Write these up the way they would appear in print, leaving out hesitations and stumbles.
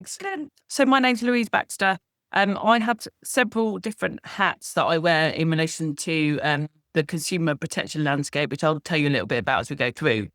Excellent. So my name's Louise Baxter. I have several different hats that I wear in relation to the consumer protection landscape, which I'll tell you a little bit about as we go through.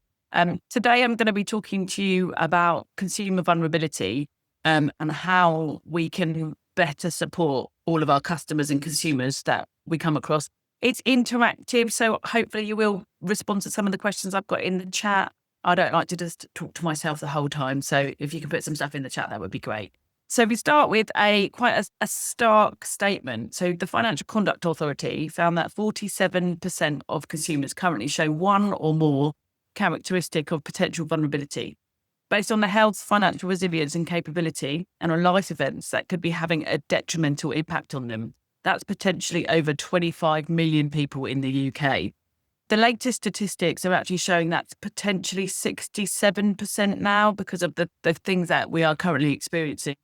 Today, I'm going to be talking to you about consumer vulnerability and how we can better support all of our customers and consumers that we come across. It's interactive, so hopefully you will respond to some of the questions I've got in the chat. I don't like to just talk to myself the whole time. So if you can put some stuff in the chat, that would be great. So we start with quite a stark statement. So the Financial Conduct Authority found that 47% of consumers currently show one or more characteristic of potential vulnerability based on the health, financial resilience and capability and on life events that could be having a detrimental impact on them. That's potentially over 25 million people in the UK. The latest statistics are actually showing that's potentially 67% now because of the things that we are currently experiencing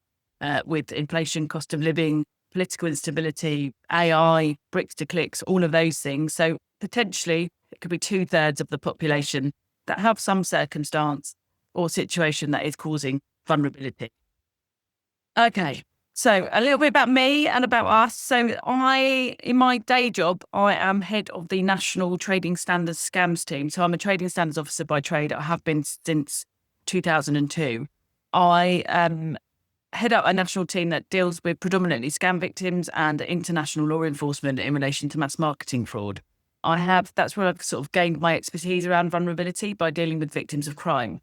with inflation, cost of living, political instability, AI, bricks to clicks, all of those things. So potentially it could be 2/3 of the population that have some circumstance or situation that is causing vulnerability. Okay. So a little bit about me and about us. So in my day job, I am head of the National Trading Standards Scams team. So I'm a trading standards officer by trade. I have been since 2002. I head up a national team that deals with predominantly scam victims and international law enforcement in relation to mass marketing fraud. That's where I've sort of gained my expertise around vulnerability by dealing with victims of crime.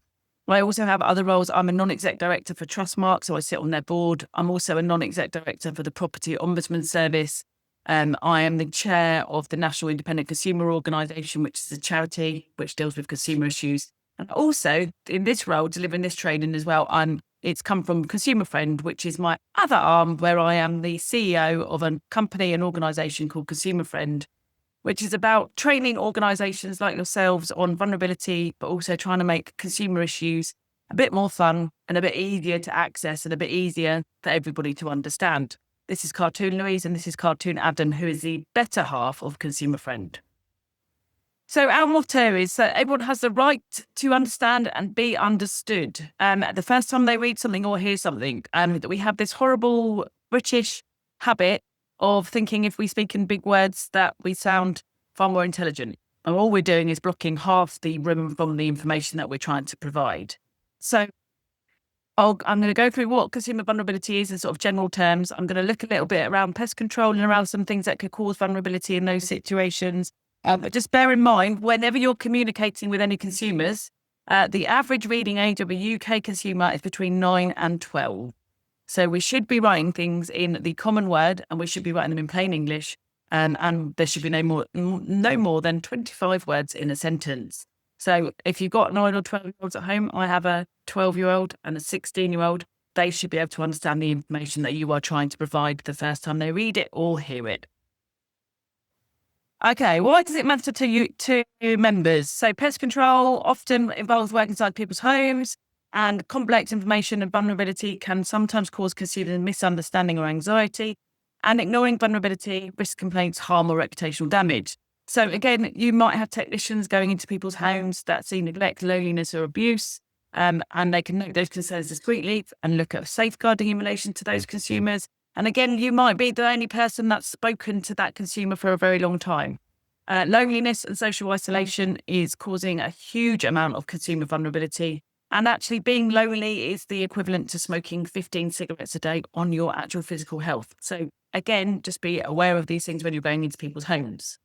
I also have other roles. I'm a non-exec director for TrustMark, so I sit on their board. I'm also a non-exec director for the Property Ombudsman Service. I am the chair of the National Independent Consumer Organisation, which is a charity which deals with consumer issues. And also in this role, delivering this training as well, it's come from Consumer Friend, which is my other arm, where I am the CEO of a company, an organisation called Consumer Friend, which is about training organisations like yourselves on vulnerability, but also trying to make consumer issues a bit more fun and a bit easier to access and a bit easier for everybody to understand. This is Cartoon Louise and this is Cartoon Adam, who is the better half of Consumer Friend. So our motto is that everyone has the right to understand and be understood. The first time they read something or hear something, that we have this horrible British habit of thinking if we speak in big words that we sound far more intelligent. And all we're doing is blocking half the room from the information that we're trying to provide. So I'm going to go through what consumer vulnerability is in sort of general terms. I'm going to look a little bit around pest control and around some things that could cause vulnerability in those situations. But just bear in mind, whenever you're communicating with any consumers, the average reading age of a UK consumer is between 9 and 12. So we should be writing things in the common word and we should be writing them in plain English. And there should be no more than 25 words in a sentence. So if you've got 9 or 12-year-olds at home, I have a 12-year-old and a 16-year-old. They should be able to understand the information that you are trying to provide the first time they read it or hear it. Okay, why does it matter to you, to members? So pest control often involves working inside people's homes, and complex information and vulnerability can sometimes cause consumers misunderstanding or anxiety, and ignoring vulnerability risks complaints, harm or reputational damage. So again, you might have technicians going into people's homes that see neglect, loneliness or abuse, and they can note those concerns discreetly and look at safeguarding in relation to those consumers. And again, you might be the only person that's spoken to that consumer for a very long time. Loneliness and social isolation is causing a huge amount of consumer vulnerability. And actually being lonely is the equivalent to smoking 15 cigarettes a day on your actual physical health. So again, just be aware of these things when you're going into people's homes.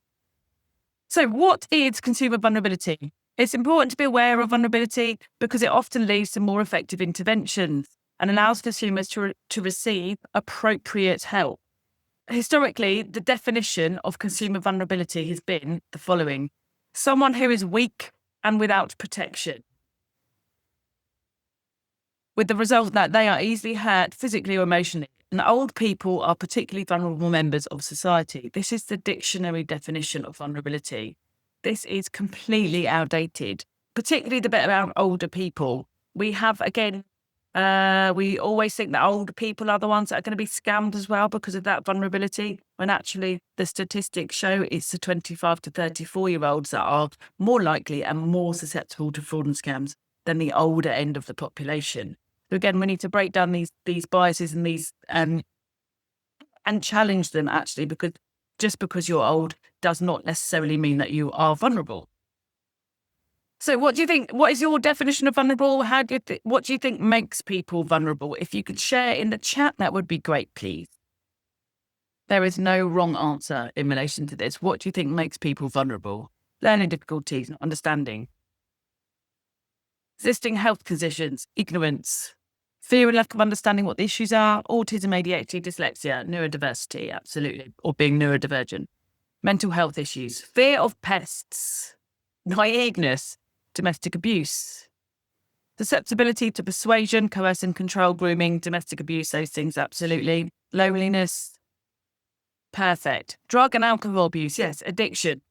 So what is consumer vulnerability? It's important to be aware of vulnerability because it often leads to more effective interventions and allows consumers to receive appropriate help. Historically, the definition of consumer vulnerability has been the following: someone who is weak and without protection, with the result that they are easily hurt physically or emotionally. And old people are particularly vulnerable members of society. This is the dictionary definition of vulnerability. This is completely outdated, particularly the bit around older people. We have, again, we always think that older people are the ones that are going to be scammed as well because of that vulnerability, when actually the statistics show it's the 25 to 34-year-olds that are more likely and more susceptible to fraud and scams than the older end of the population. So again, we need to break down these biases and these and challenge them actually, because just because you're old does not necessarily mean that you are vulnerable. So what do you think? What is your definition of vulnerable? What do you think makes people vulnerable? If you could share in the chat, that would be great, please. There is no wrong answer in relation to this. What do you think makes people vulnerable? Learning difficulties, not understanding. Existing health conditions, ignorance, fear and lack of understanding what the issues are, autism, ADHD, dyslexia, neurodiversity, absolutely, or being neurodivergent. Mental health issues, fear of pests, naiveness, domestic abuse, susceptibility to persuasion, coercion, control, grooming, domestic abuse, those things, absolutely. Loneliness, perfect. Drug and alcohol abuse, yes. Addiction.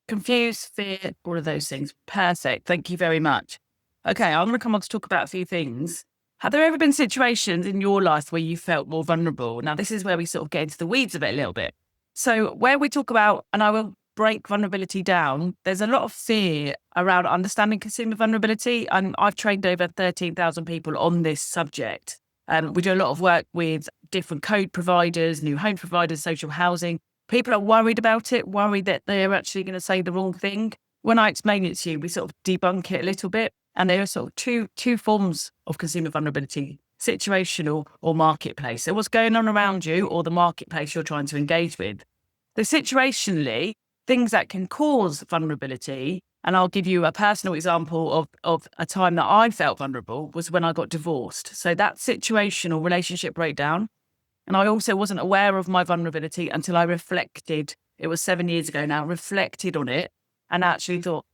Confused, fear, all of those things. Perfect. Thank you very much. Okay, I'm going to come on to talk about a few things. Have there ever been situations in your life where you felt more vulnerable? Now, this is where we sort of get into the weeds of it a little bit. So where we talk about, and I will break vulnerability down, there's a lot of fear around understanding consumer vulnerability. And I've trained over 13,000 people on this subject. We do a lot of work with different code providers, new home providers, social housing. People are worried about it, worried that they're actually going to say the wrong thing. When I explain it to you, we sort of debunk it a little bit. And there are sort of two forms of consumer vulnerability, situational or marketplace. So what's going on around you or the marketplace you're trying to engage with. So situationally, things that can cause vulnerability, and I'll give you a personal example of a time that I felt vulnerable, was when I got divorced. So that situational relationship breakdown. And I also wasn't aware of my vulnerability until I reflected. It was 7 years ago now, reflected on it and actually thought,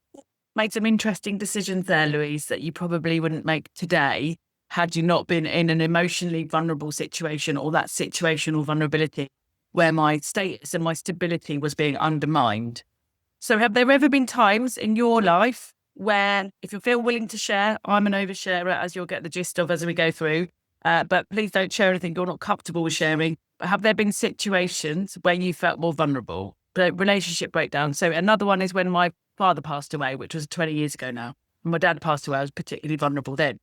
made some interesting decisions there, Louise, that you probably wouldn't make today had you not been in an emotionally vulnerable situation or that situational vulnerability where my status and my stability was being undermined. So have there ever been times in your life where, if you feel willing to share, I'm an oversharer, as you'll get the gist of as we go through, but please don't share anything you're not comfortable with sharing. But have there been situations where you felt more vulnerable? Relationship breakdown. So another one is when my father passed away, which was 20 years ago now. When my dad passed away, I was particularly vulnerable then.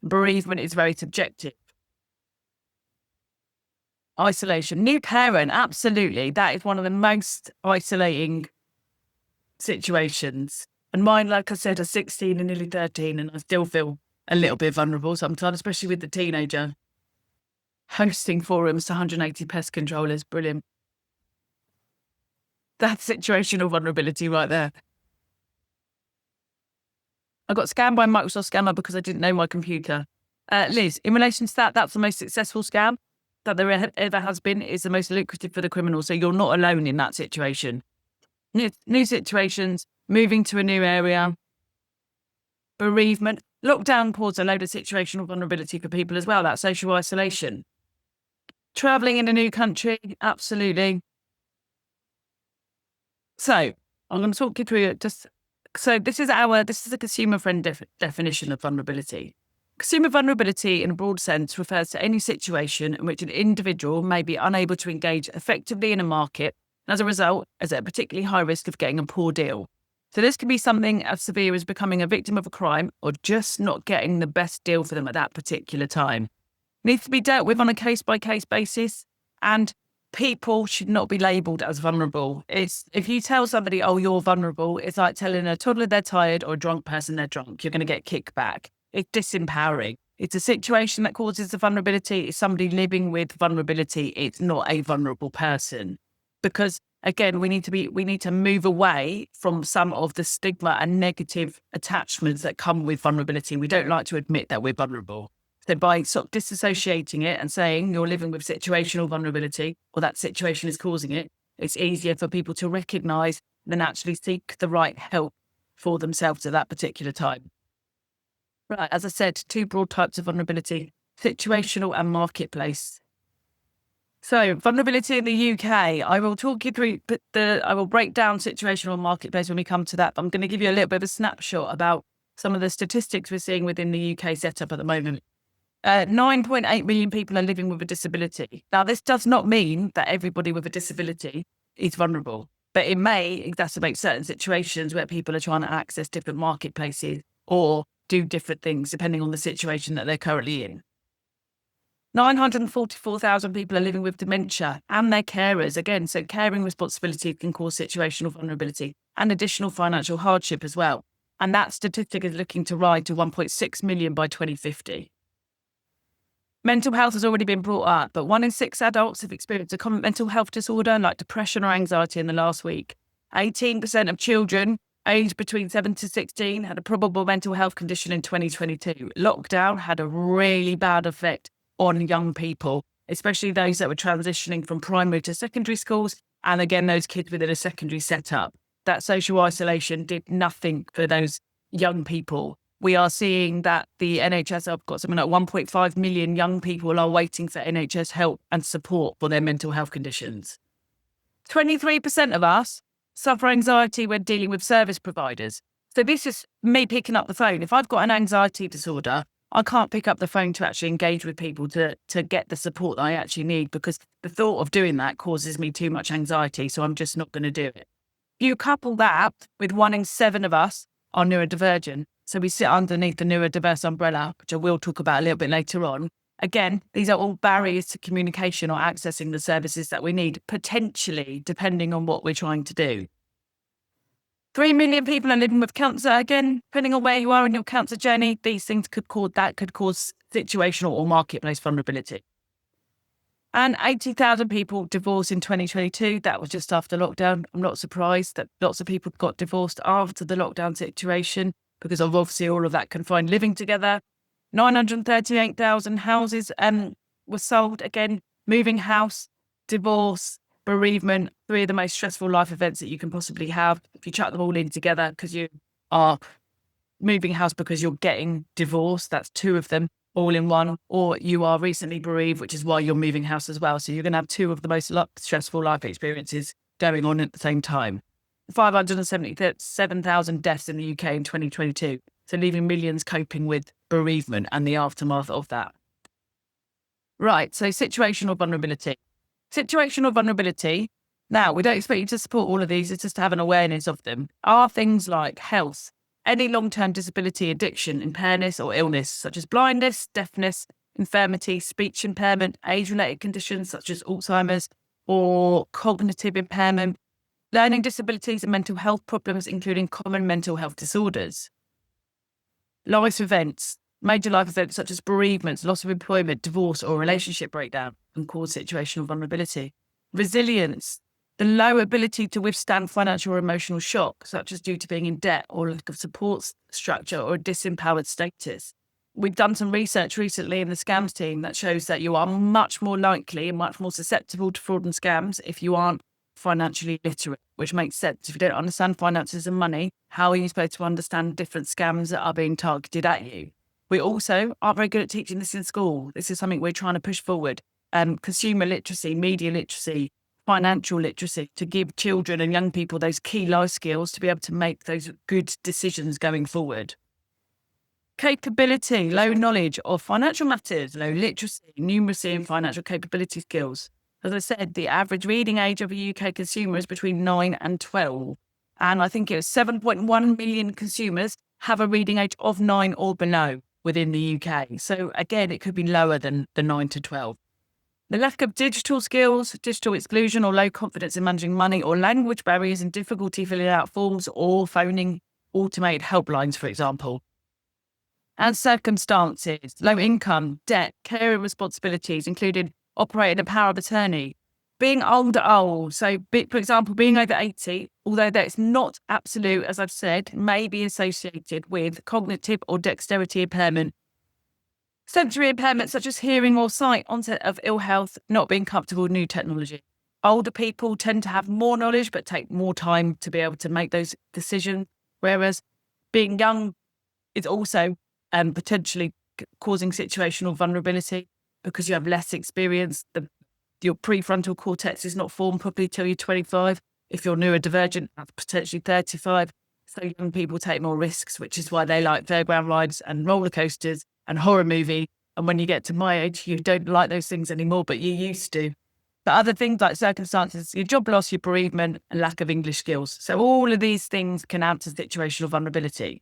Bereavement is very subjective. Isolation. New parent, absolutely. That is one of the most isolating situations. And mine, like I said, are 16 and nearly 13, and I still feel a little bit vulnerable sometimes, especially with the teenager. Hosting forums to 180 pest controllers, brilliant. That's situational vulnerability right there. I got scammed by a Microsoft scammer because I didn't know my computer. Liz, in relation to that, that's the most successful scam that there ever has been. It's the most lucrative for the criminal. So you're not alone in that situation. New situations, moving to a new area, bereavement, lockdown caused a load of situational vulnerability for people as well, that social isolation. Traveling in a new country, absolutely. So I'm going to talk you through it. So this is a consumer friend definition of vulnerability. Consumer vulnerability in a broad sense refers to any situation in which an individual may be unable to engage effectively in a market and as a result is at a particularly high risk of getting a poor deal. So this can be something as severe as becoming a victim of a crime or just not getting the best deal for them at that particular time. It needs to be dealt with on a case-by-case basis, and people should not be labelled as vulnerable. If you tell somebody, oh, you're vulnerable, it's like telling a toddler they're tired or a drunk person they're drunk. You're going to get kickback. It's disempowering. It's a situation that causes the vulnerability. It's somebody living with vulnerability. It's not a vulnerable person. Because again, we need to move away from some of the stigma and negative attachments that come with vulnerability. We don't like to admit that we're vulnerable. So by sort of disassociating it and saying you're living with situational vulnerability or that situation is causing it, it's easier for people to recognise and actually seek the right help for themselves at that particular time. Right, as I said, two broad types of vulnerability, situational and marketplace. So vulnerability in the UK, I will talk you through, I will break down situational and marketplace when we come to that. I'm going to give you a little bit of a snapshot about some of the statistics we're seeing within the UK setup at the moment. 9.8 million people are living with a disability. Now, this does not mean that everybody with a disability is vulnerable, but it may exacerbate certain situations where people are trying to access different marketplaces or do different things depending on the situation that they're currently in. 944,000 people are living with dementia and their carers. Again, so caring responsibility can cause situational vulnerability and additional financial hardship as well. And that statistic is looking to rise to 1.6 million by 2050. Mental health has already been brought up, but 1 in 6 adults have experienced a common mental health disorder like depression or anxiety in the last week. 18% of children aged between 7 to 16 had a probable mental health condition in 2022. Lockdown had a really bad effect on young people, especially those that were transitioning from primary to secondary schools, and again, those kids within a secondary setup. That social isolation did nothing for those young people. We are seeing that the NHS have got something like 1.5 million young people are waiting for NHS help and support for their mental health conditions. 23% of us suffer anxiety when dealing with service providers. So this is me picking up the phone. If I've got an anxiety disorder, I can't pick up the phone to actually engage with people to get the support that I actually need, because the thought of doing that causes me too much anxiety. So I'm just not going to do it. You couple that with 1 in 7 of us are neurodivergent. So we sit underneath the neurodiverse umbrella, which I will talk about a little bit later on. Again, these are all barriers to communication or accessing the services that we need, potentially, depending on what we're trying to do. 3 million people are living with cancer. Again, depending on where you are in your cancer journey, these things could cause situational or marketplace vulnerability. And 80,000 people divorced in 2022. That was just after lockdown. I'm not surprised that lots of people got divorced after the lockdown situation, because of obviously all of that confined living together. 938,000 houses were sold. Again, moving house, divorce, bereavement, 3 of the most stressful life events that you can possibly have. If you chuck them all in together because you are moving house because you're getting divorced, that's 2 of them all in one, or you are recently bereaved, which is why you're moving house as well. So you're going to have 2 of the most stressful life experiences going on at the same time. 577,000 deaths in the UK in 2022. So leaving millions coping with bereavement and the aftermath of that. Right, so situational vulnerability. Situational vulnerability, now we don't expect you to support all of these, it's just to have an awareness of them, are things like health, any long-term disability, addiction, impairment or illness, such as blindness, deafness, infirmity, speech impairment, age-related conditions such as Alzheimer's or cognitive impairment, learning disabilities and mental health problems, including common mental health disorders. Life events, major life events such as bereavements, loss of employment, divorce or relationship breakdown can cause situational vulnerability. Resilience, the low ability to withstand financial or emotional shock, such as due to being in debt or lack of support structure or a disempowered status. We've done some research recently in the scams team that shows that you are much more likely and much more susceptible to fraud and scams if you aren't financially literate, which makes sense. If you don't understand finances and money, how are you supposed to understand different scams that are being targeted at you? We also aren't very good at teaching this in school. This is something we're trying to push forward. Consumer literacy, media literacy, financial literacy, to give children and young people those key life skills to be able to make those good decisions going forward. Capability, low knowledge of financial matters, low literacy, numeracy and financial capability skills. As I said, the average reading age of a UK consumer is between 9 and 12. And I think it was 7.1 million consumers have a reading age of 9 or below within the UK. So again, it could be lower than the 9 to 12. The lack of digital skills, digital exclusion or low confidence in managing money or language barriers and difficulty filling out forms or phoning automated helplines, for example. And circumstances, low income, debt, caring responsibilities, including operating a power of attorney, being old. So, for example, being over 80, although that's not absolute, as I've said, may be associated with cognitive or dexterity impairment, sensory impairment such as hearing or sight, onset of ill health, not being comfortable with new technology. Older people tend to have more knowledge but take more time to be able to make those decisions, whereas being young is also potentially causing situational vulnerability because you have less experience. Your prefrontal cortex is not formed properly till you're 25. If you're neurodivergent, that's potentially 35. So young people take more risks, which is why they like fairground rides and roller coasters and horror movie. And when you get to my age, you don't like those things anymore, but you used to. But other things like circumstances, your job loss, your bereavement, and lack of English skills. So all of these things can add to situational vulnerability.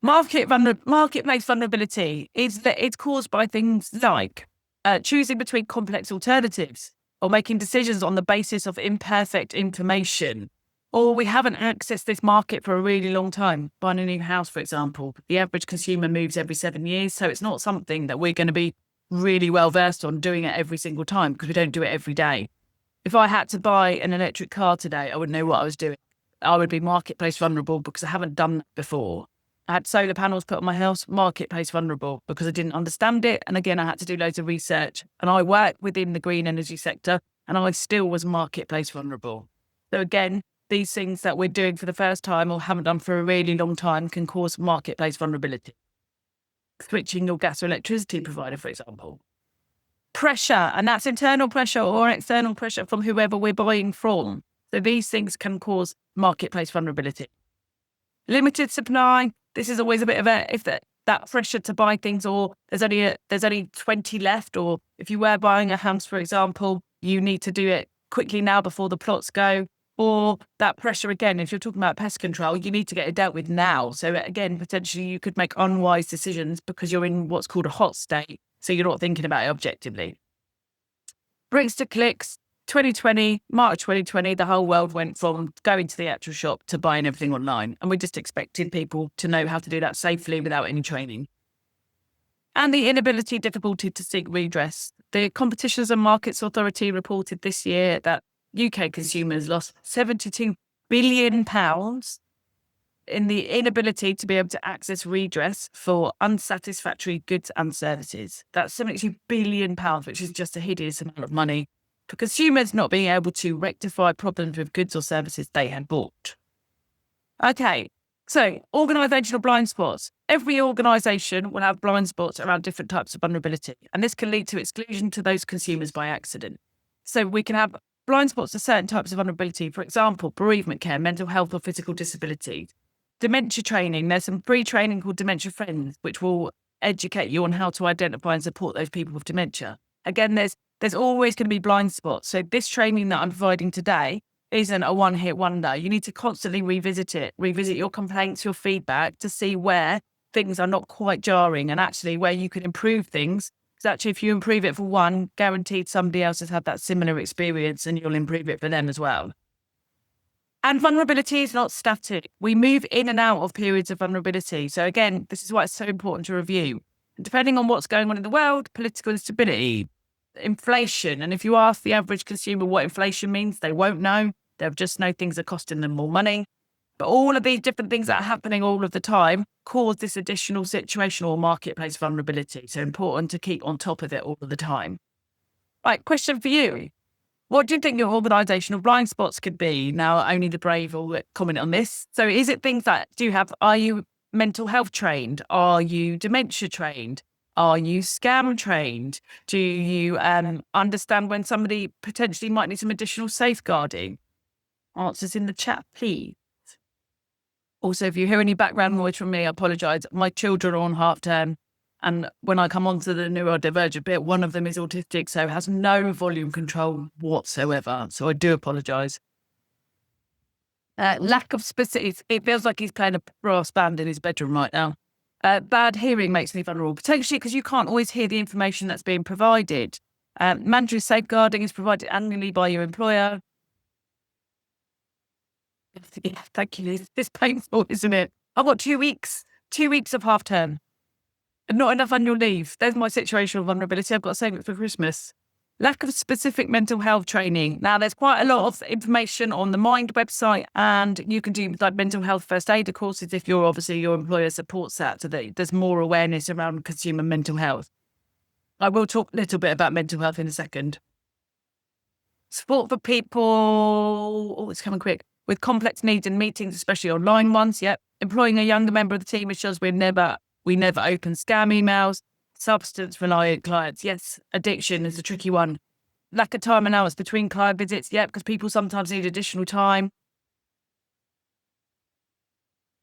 Marketplace vulnerability is that it's caused by things like choosing between complex alternatives or making decisions on the basis of imperfect information. Or we haven't accessed this market for a really long time. Buying a new house, for example, the average consumer moves every 7 years. So it's not something that we're going to be really well versed on doing it every single time because we don't do it every day. If I had to buy an electric car today, I wouldn't know what I was doing. I would be marketplace vulnerable because I haven't done that before. I had solar panels put on my house, marketplace vulnerable because I didn't understand it. And again, I had to do loads of research. And I work within the green energy sector and I still was marketplace vulnerable. So again, these things that we're doing for the first time or haven't done for a really long time can cause marketplace vulnerability. Switching your gas or electricity provider, for example. Pressure, and that's internal pressure or external pressure from whoever we're buying from. So these things can cause marketplace vulnerability. Limited supply. This is always a bit of that pressure to buy things, or there's only 20 left, or if you were buying a house, for example, you need to do it quickly now before the plots go. Or that pressure again, if you're talking about pest control, you need to get it dealt with now. So again, potentially you could make unwise decisions because you're in what's called a hot state. So you're not thinking about it objectively. Bricks to clicks. 2020, March 2020, the whole world went from going to the actual shop to buying everything online. And we just expected people to know how to do that safely without any training. And the difficulty to seek redress. The Competitions and Markets Authority reported this year that UK consumers lost £72 billion in the inability to be able to access redress for unsatisfactory goods and services. That's £72 billion, which is just a hideous amount of money for consumers not being able to rectify problems with goods or services they had bought. Okay, so organisational blind spots. Every organisation will have blind spots around different types of vulnerability, and this can lead to exclusion to those consumers by accident. So we can have blind spots to certain types of vulnerability, for example, bereavement care, mental health or physical disability. Dementia training, there's some free training called Dementia Friends, which will educate you on how to identify and support those people with dementia. Again, there's always going to be blind spots. So this training that I'm providing today isn't a one-hit wonder. You need to constantly revisit it, revisit your complaints, your feedback to see where things are not quite jarring and actually where you can improve things. Because actually, if you improve it for one, guaranteed somebody else has had that similar experience and you'll improve it for them as well. And vulnerability is not static. We move in and out of periods of vulnerability. So again, this is why it's so important to review. Depending on what's going on in the world, political instability, inflation. And if you ask the average consumer what inflation means, they won't know. They'll just know things are costing them more money. But all of these different things that are happening all of the time cause this additional situational marketplace vulnerability. So important to keep on top of it all of the time. Right, question for you. What do you think your organisational blind spots could be? Now, only the brave will comment on this. So is it things that are you mental health trained? Are you dementia trained? Are you scam trained? Do you understand when somebody potentially might need some additional safeguarding? Answers in the chat, please. Also, if you hear any background noise from me, I apologise. My children are on half term. And when I come on to the neurodivergent bit, one of them is autistic, so has no volume control whatsoever. So I do apologise. Lack of specifics. It feels like he's playing a brass band in his bedroom right now. Bad hearing makes me vulnerable, potentially because you can't always hear the information that's being provided. Mandatory safeguarding is provided annually by your employer. Yeah, thank you, Liz. It's painful, isn't it? I've got 2 weeks of half term. And not enough annual leave. There's my situational vulnerability. I've got to save it for Christmas. Lack of specific mental health training. Now, there's quite a lot of information on the Mind website, and you can do like mental health first aid courses if your employer supports that, so that there's more awareness around consumer mental health. I will talk a little bit about mental health in a second. Support for people, it's coming quick, with complex needs and meetings, especially online ones. Yep. Employing a younger member of the team ensures we never open scam emails. Substance-reliant clients. Yes, addiction is a tricky one. Lack of time and hours between client visits. Yeah, because people sometimes need additional time.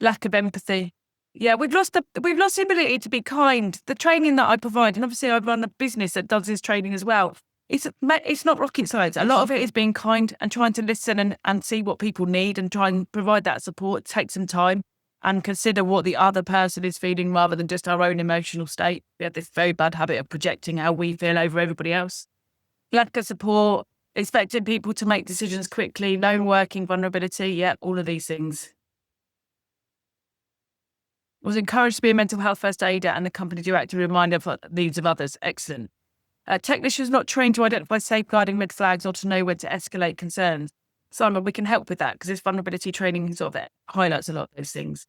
Lack of empathy. Yeah, we've lost the ability to be kind. The training that I provide, and obviously I run a business that does this training as well. It's not rocket science. A lot of it is being kind and trying to listen and see what people need and try and provide that support. It takes some time. and consider what the other person is feeling rather than just our own emotional state. We have this very bad habit of projecting how we feel over everybody else. Lack of support, expecting people to make decisions quickly, no working vulnerability. Yeah, all of these things. Was encouraged to be a mental health first aider and the company director reminder of the needs of others. Excellent. Technicians not trained to identify safeguarding red flags or to know when to escalate concerns. Simon, we can help with that because this vulnerability training sort of highlights a lot of those things.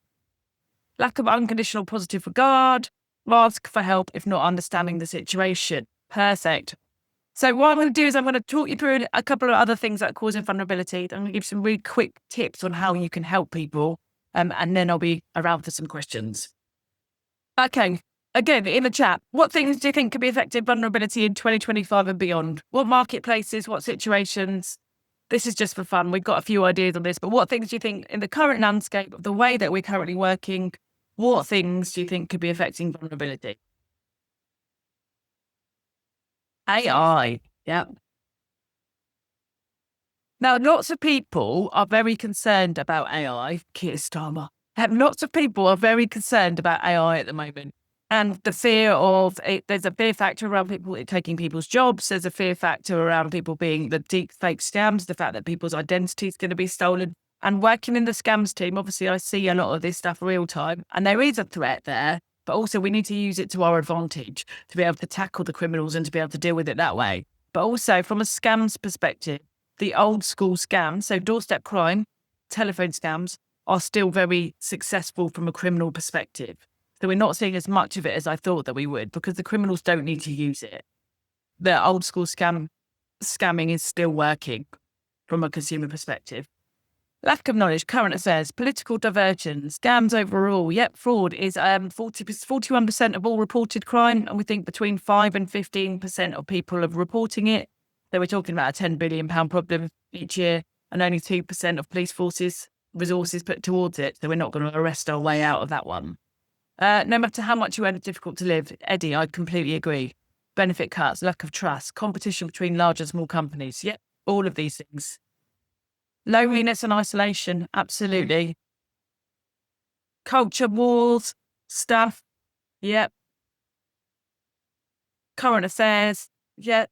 Lack of unconditional positive regard. Ask for help if not understanding the situation. Perfect. So what I'm going to do is I'm going to talk you through a couple of other things that are causing vulnerability. I'm going to give some really quick tips on how you can help people. And then I'll be around for some questions. Okay. Again, in the chat, what things do you think could be affecting vulnerability in 2025 and beyond? What marketplaces, what situations? This is just for fun. We've got a few ideas on this, but what things do you think in the current landscape of the way that we're currently working, what things do you think could be affecting vulnerability? AI. Yeah. Now, lots of people are very concerned about AI. Keir Starmer. Lots of people are very concerned about AI at the moment. And the fear of it, there's a fear factor around people taking people's jobs. There's a fear factor around people being the deep fake scams, the fact that people's identity is going to be stolen. And working in the scams team, obviously, I see a lot of this stuff real time. And there is a threat there, but also we need to use it to our advantage to be able to tackle the criminals and to be able to deal with it that way. But also from a scams perspective, the old school scams, so doorstep crime, telephone scams, are still very successful from a criminal perspective. So we're not seeing as much of it as I thought that we would because the criminals don't need to use it. The old school scamming is still working from a consumer perspective. Lack of knowledge, current affairs, political diversion, scams overall. Yep, fraud is 41% of all reported crime, and we think between 5 and 15% of people are reporting it. So we're talking about a £10 billion problem each year, and only 2% of police forces resources put towards it. So we're not going to arrest our way out of that one. No matter how much you earn, it's difficult to live. Eddie, I completely agree. Benefit cuts, lack of trust, competition between large and small companies. Yep, all of these things. Loneliness and isolation, absolutely. Culture wars, stuff, yep. Current affairs, yep.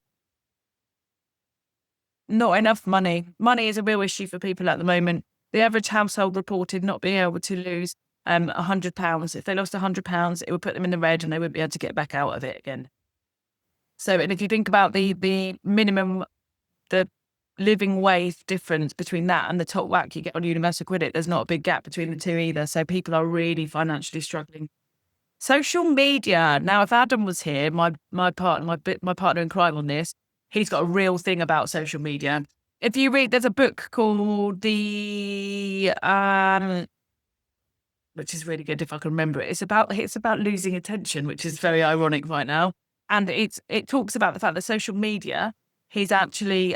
Not enough money. Money is a real issue for people at the moment. The average household reported not being able to lose £100. If they lost £100, it would put them in the red and they wouldn't be able to get back out of it again. So, and if you think about the minimum, the living wage difference between that and the top whack you get on universal credit, there's not a big gap between the two either. So people are really financially struggling. Social media. Now, if Adam was here, my partner in crime on this, he's got a real thing about social media. If you read, there's a book called which is really good if I can remember it. It's about losing attention, which is very ironic right now. And it talks about the fact that social media is actually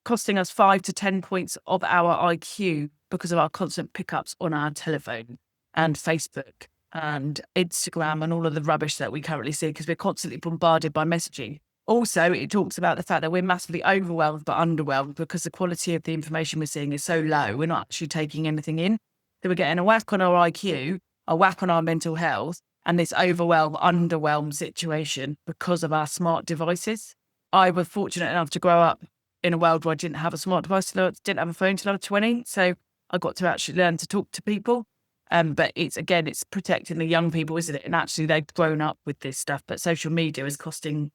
costing us 5 to 10 points of our IQ because of our constant pickups on our telephone and Facebook and Instagram and all of the rubbish that we currently see because we're constantly bombarded by messaging. Also, it talks about the fact that we're massively overwhelmed but underwhelmed because the quality of the information we're seeing is so low. We're not actually taking anything in. So we're getting a whack on our IQ, a whack on our mental health, and this underwhelmed situation because of our smart devices. I was fortunate enough to grow up in a world where I didn't have a smart device, didn't have a phone till I was 20. So I got to actually learn to talk to people. But it's protecting the young people, isn't it? And actually they've grown up with this stuff. But social media is causing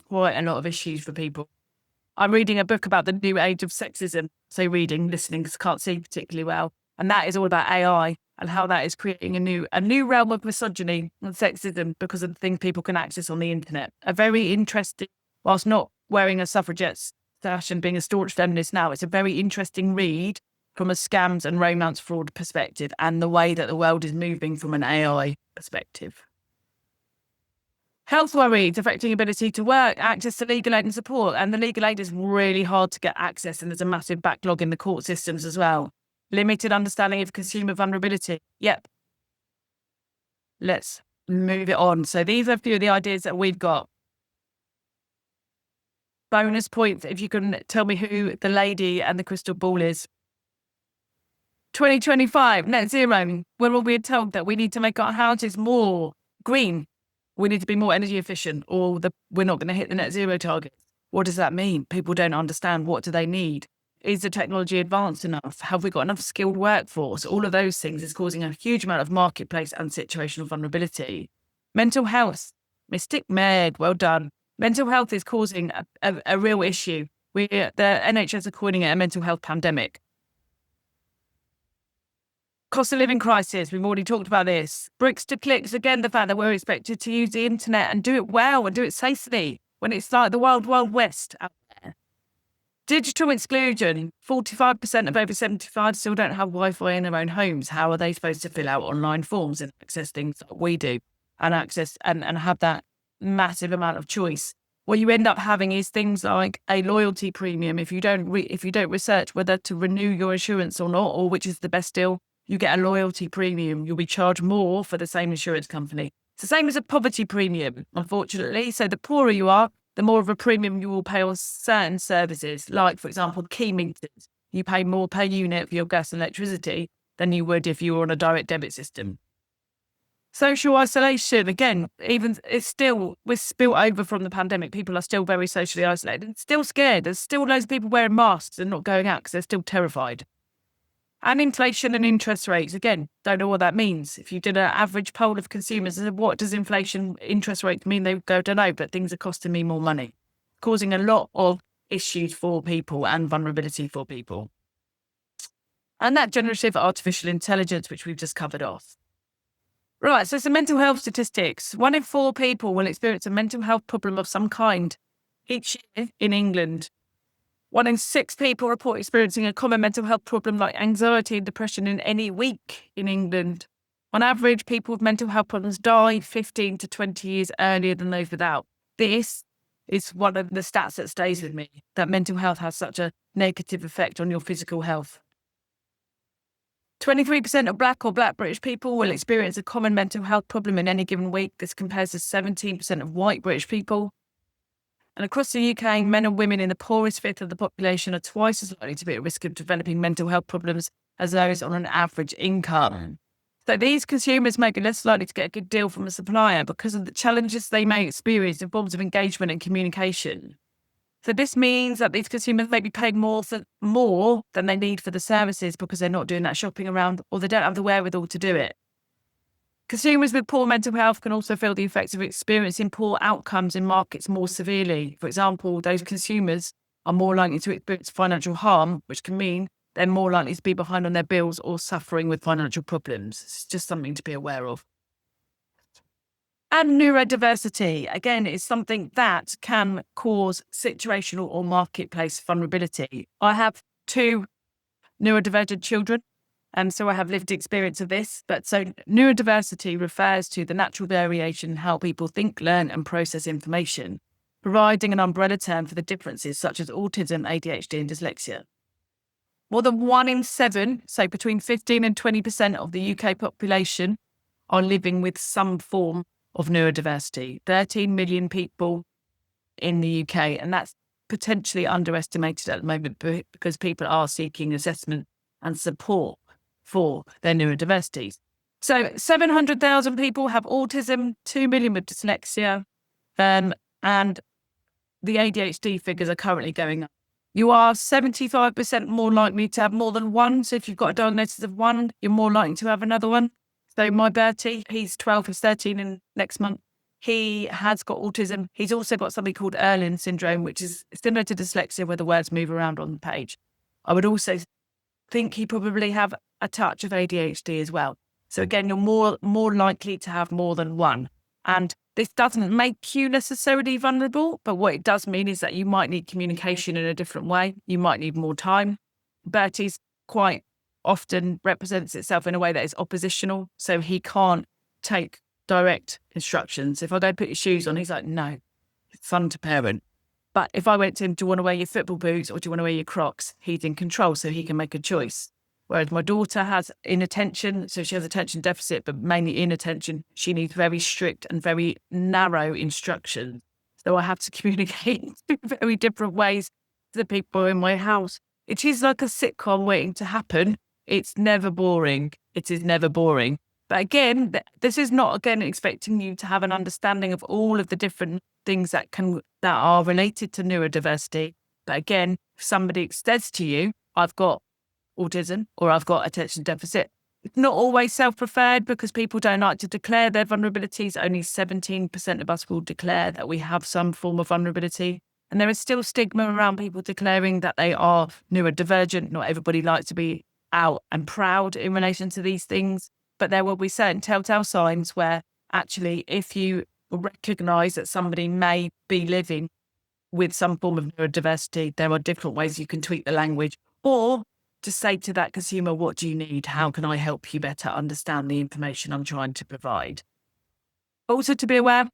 quite a lot of issues for people. I'm reading a book about the new age of sexism. So listening, because I can't see particularly well. And that is all about AI and how that is creating a new realm of misogyny and sexism because of the things people can access on the internet. A very interesting, whilst not wearing a suffragette sash and being a staunch feminist now, it's a very interesting read from a scams and romance fraud perspective and the way that the world is moving from an AI perspective. Health worries affecting ability to work, access to legal aid and support. And the legal aid is really hard to get access and there's a massive backlog in the court systems as well. Limited understanding of consumer vulnerability. Yep. Let's move it on. So these are a few of the ideas that we've got. Bonus points if you can tell me who the lady and the crystal ball is. 2025, net zero. We're all being told that we need to make our houses more green. We need to be more energy efficient, or we're not going to hit the net zero target. What does that mean? People don't understand. What do they need? Is the technology advanced enough? Have we got enough skilled workforce? All of those things is causing a huge amount of marketplace and situational vulnerability. Mental health. Mystic Med, well done. Mental health is causing a real issue. The NHS are calling it a mental health pandemic. Cost of living crisis, we've already talked about this. Bricks to clicks, again, the fact that we're expected to use the internet and do it well and do it safely when it's like the wild, wild west out there. Digital exclusion, 45% of over 75 still don't have Wi-Fi in their own homes. How are they supposed to fill out online forms and access things like we do and access and have that massive amount of choice? What you end up having is things like a loyalty premium. If you don't research whether to renew your insurance or not, or which is the best deal, you get a loyalty premium. You'll be charged more for the same insurance company. It's the same as a poverty premium, unfortunately. So the poorer you are, the more of a premium you will pay on certain services, like, for example, key meters. You pay more per unit for your gas and electricity than you would if you were on a direct debit system. Social isolation, again, we're spilled over from the pandemic. People are still very socially isolated, still scared. There's still loads of people wearing masks and not going out because they're still terrified. And inflation and interest rates, again, don't know what that means. If you did an average poll of consumers, what does inflation interest rates mean? They would go, don't know, but things are costing me more money, causing a lot of issues for people and vulnerability for people. And that generative artificial intelligence, which we've just covered off. Right, so some mental health statistics. 1 in 4 people will experience a mental health problem of some kind each year in England. 1 in 6 people report experiencing a common mental health problem like anxiety and depression in any week in England. On average, people with mental health problems die 15 to 20 years earlier than those without. This is one of the stats that stays with me, that mental health has such a negative effect on your physical health. 23% of Black or Black British people will experience a common mental health problem in any given week. This compares to 17% of white British people. And across the UK, men and women in the poorest fifth of the population are twice as likely to be at risk of developing mental health problems as those on an average income. So these consumers may be less likely to get a good deal from a supplier because of the challenges they may experience in forms of engagement and communication. So this means that these consumers may be paying more than they need for the services because they're not doing that shopping around, or they don't have the wherewithal to do it. Consumers with poor mental health can also feel the effects of experiencing poor outcomes in markets more severely. For example, those consumers are more likely to experience financial harm, which can mean they're more likely to be behind on their bills or suffering with financial problems. It's just something to be aware of. And neurodiversity, again, is something that can cause situational or marketplace vulnerability. I have 2 neurodivergent children. So I have lived experience of this. But so neurodiversity refers to the natural variation in how people think, learn and process information, providing an umbrella term for the differences such as autism, ADHD and dyslexia. More than 1 in 7, so between 15 and 20% of the UK population are living with some form of neurodiversity. 13 million people in the UK, and that's potentially underestimated at the moment because people are seeking assessment and support for their neurodiversities. So 700,000 people have autism, 2 million with dyslexia, and the ADHD figures are currently going up. You are 75% more likely to have more than one. So if you've got a diagnosis of one, you're more likely to have another one. So my Bertie, he's 12, he's 13 in next month. He has got autism. He's also got something called Erlin syndrome, which is similar to dyslexia where the words move around on the page. I would also think he probably have a touch of ADHD as well. So again, you're more likely to have more than one. And this doesn't make you necessarily vulnerable, but what it does mean is that you might need communication in a different way. You might need more time. Bertie's quite often represents itself in a way that is oppositional. So he can't take direct instructions. If I go put your shoes on, he's like, no, it's fun to parent. But if I went to him, do you want to wear your football boots or do you want to wear your Crocs? He's in control, so he can make a choice. Whereas my daughter has inattention, so she has attention deficit, but mainly inattention. She needs very strict and very narrow instructions. So I have to communicate in very different ways to the people in my house. It is like a sitcom waiting to happen, It's never boring. It is never boring. But again, this is not, again, expecting you to have an understanding of all of the different things that are related to neurodiversity. But again, if somebody says to you, I've got autism or I've got attention deficit, it's not always self-referred because people don't like to declare their vulnerabilities. Only 17% of us will declare that we have some form of vulnerability. And there is still stigma around people declaring that they are neurodivergent. Not everybody likes to be out and proud in relation to these things. But there will be certain telltale signs where actually, if you recognise that somebody may be living with some form of neurodiversity, there are different ways you can tweak the language, or to say to that consumer, what do you need? How can I help you better understand the information I'm trying to provide? Also to be aware,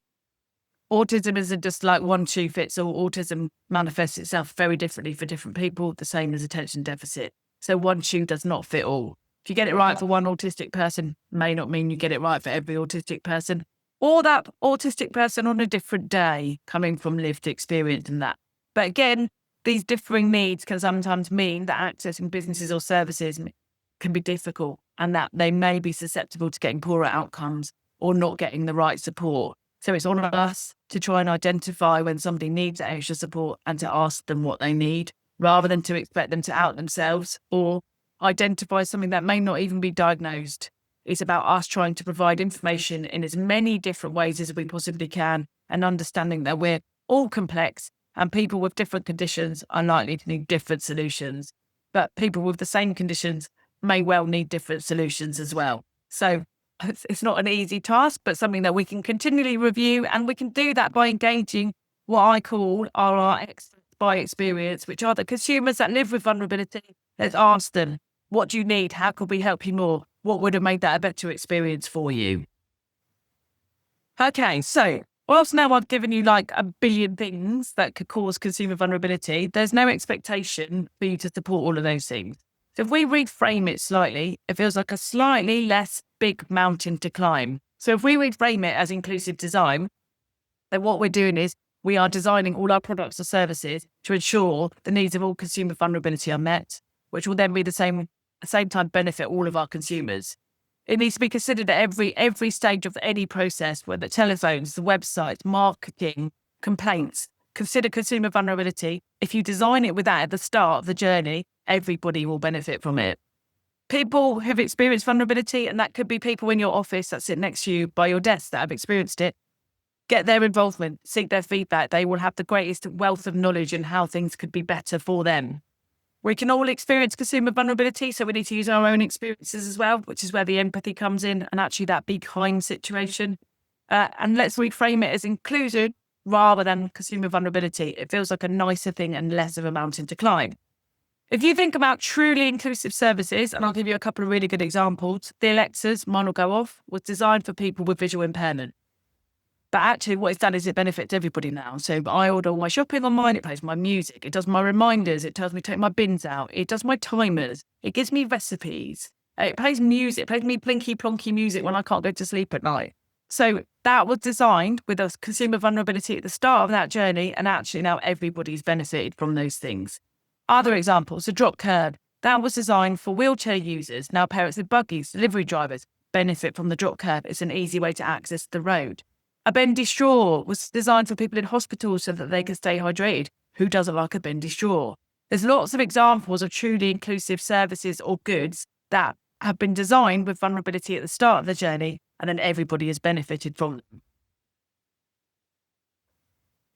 autism isn't just like one shoe fits all. Autism manifests itself very differently for different people, the same as attention deficit. So one shoe does not fit all. If you get it right for one autistic person, may not mean you get it right for every autistic person, or that autistic person on a different day, coming from lived experience and that. But again, these differing needs can sometimes mean that accessing businesses or services can be difficult, and that they may be susceptible to getting poorer outcomes or not getting the right support. So it's on us to try and identify when somebody needs that extra support and to ask them what they need, rather than to expect them to out themselves or identify something that may not even be diagnosed. It's about us trying to provide information in as many different ways as we possibly can, and understanding that we're all complex and people with different conditions are likely to need different solutions. But people with the same conditions may well need different solutions as well. So it's not an easy task, but something that we can continually review, and we can do that by engaging what I call our experts by experience, which are the consumers that live with vulnerability. Let's ask them, what do you need? How could we help you more? What would have made that a better experience for you? Okay, so whilst now I've given you like a billion things that could cause consumer vulnerability, there's no expectation for you to support all of those things. So if we reframe it slightly, it feels like a slightly less big mountain to climb. So if we reframe it as inclusive design, then what we're doing is we are designing all our products or services to ensure the needs of all consumer vulnerability are met, which will then be the same time benefit all of our consumers. It needs to be considered at every stage of any process, whether telephones, the website, marketing, complaints. Consider consumer vulnerability. If you design it with that at the start of the journey, everybody will benefit from it. People who've experienced vulnerability, and that could be people in your office that sit next to you by your desk that have experienced it, get their involvement, seek their feedback. They will have the greatest wealth of knowledge in how things could be better for them. We can all experience consumer vulnerability, so we need to use our own experiences as well, which is where the empathy comes in, and actually that be kind situation. And let's reframe it as inclusion rather than consumer vulnerability. It feels like a nicer thing and less of a mountain to climb. If you think about truly inclusive services, and I'll give you a couple of really good examples, the Alexas, mine will go off, was designed for people with visual impairment. But actually what it's done is it benefits everybody now. So I order all my shopping online, it plays my music, it does my reminders, it tells me to take my bins out, it does my timers, it gives me recipes, it plays music, it plays me plinky plonky music when I can't go to sleep at night. So that was designed with a consumer vulnerability at the start of that journey, and actually now everybody's benefited from those things. Other examples, the drop curb, that was designed for wheelchair users. Now parents with buggies, delivery drivers benefit from the drop curb. It's an easy way to access the road. A bendy straw was designed for people in hospitals so that they can stay hydrated. Who doesn't like a bendy straw? There's lots of examples of truly inclusive services or goods that have been designed with vulnerability at the start of the journey, and then everybody has benefited from them.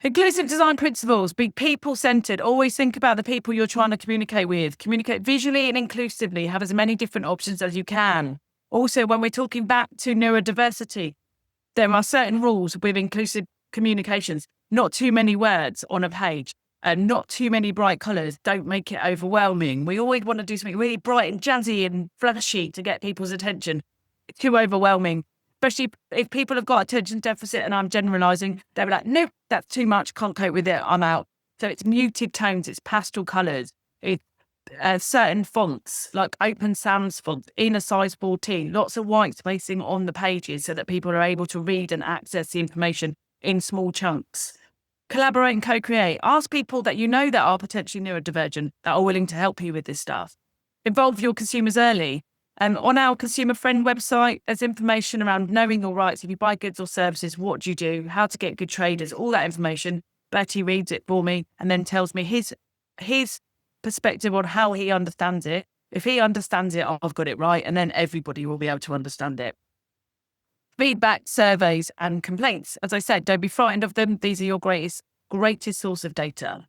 Inclusive design principles, be people-centered. Always think about the people you're trying to communicate with. Communicate visually and inclusively. Have as many different options as you can. Also, when we're talking back to neurodiversity, there are certain rules with inclusive communications. Not too many words on a page, and not too many bright colours. Don't make it overwhelming. We always want to do something really bright and jazzy and flashy to get people's attention. It's too overwhelming, especially if people have got attention deficit, and I'm generalising. They're like, nope, that's too much, can't cope with it, I'm out. So it's muted tones, it's pastel colours, it's certain fonts, like Open Sans font, in a size 14, lots of white spacing on the pages so that people are able to read and access the information in small chunks. Collaborate and co-create. Ask people that you know that are potentially neurodivergent, that are willing to help you with this stuff. Involve your consumers early. On our consumer friend website, there's information around knowing your rights. If you buy goods or services, what do you do? How to get good traders, all that information. Bertie reads it for me and then tells me his perspective on how he understands it. If he understands it, I've got it right, and then everybody will be able to understand it. Feedback, surveys, and complaints. As I said, don't be frightened of them. These are your greatest source of data.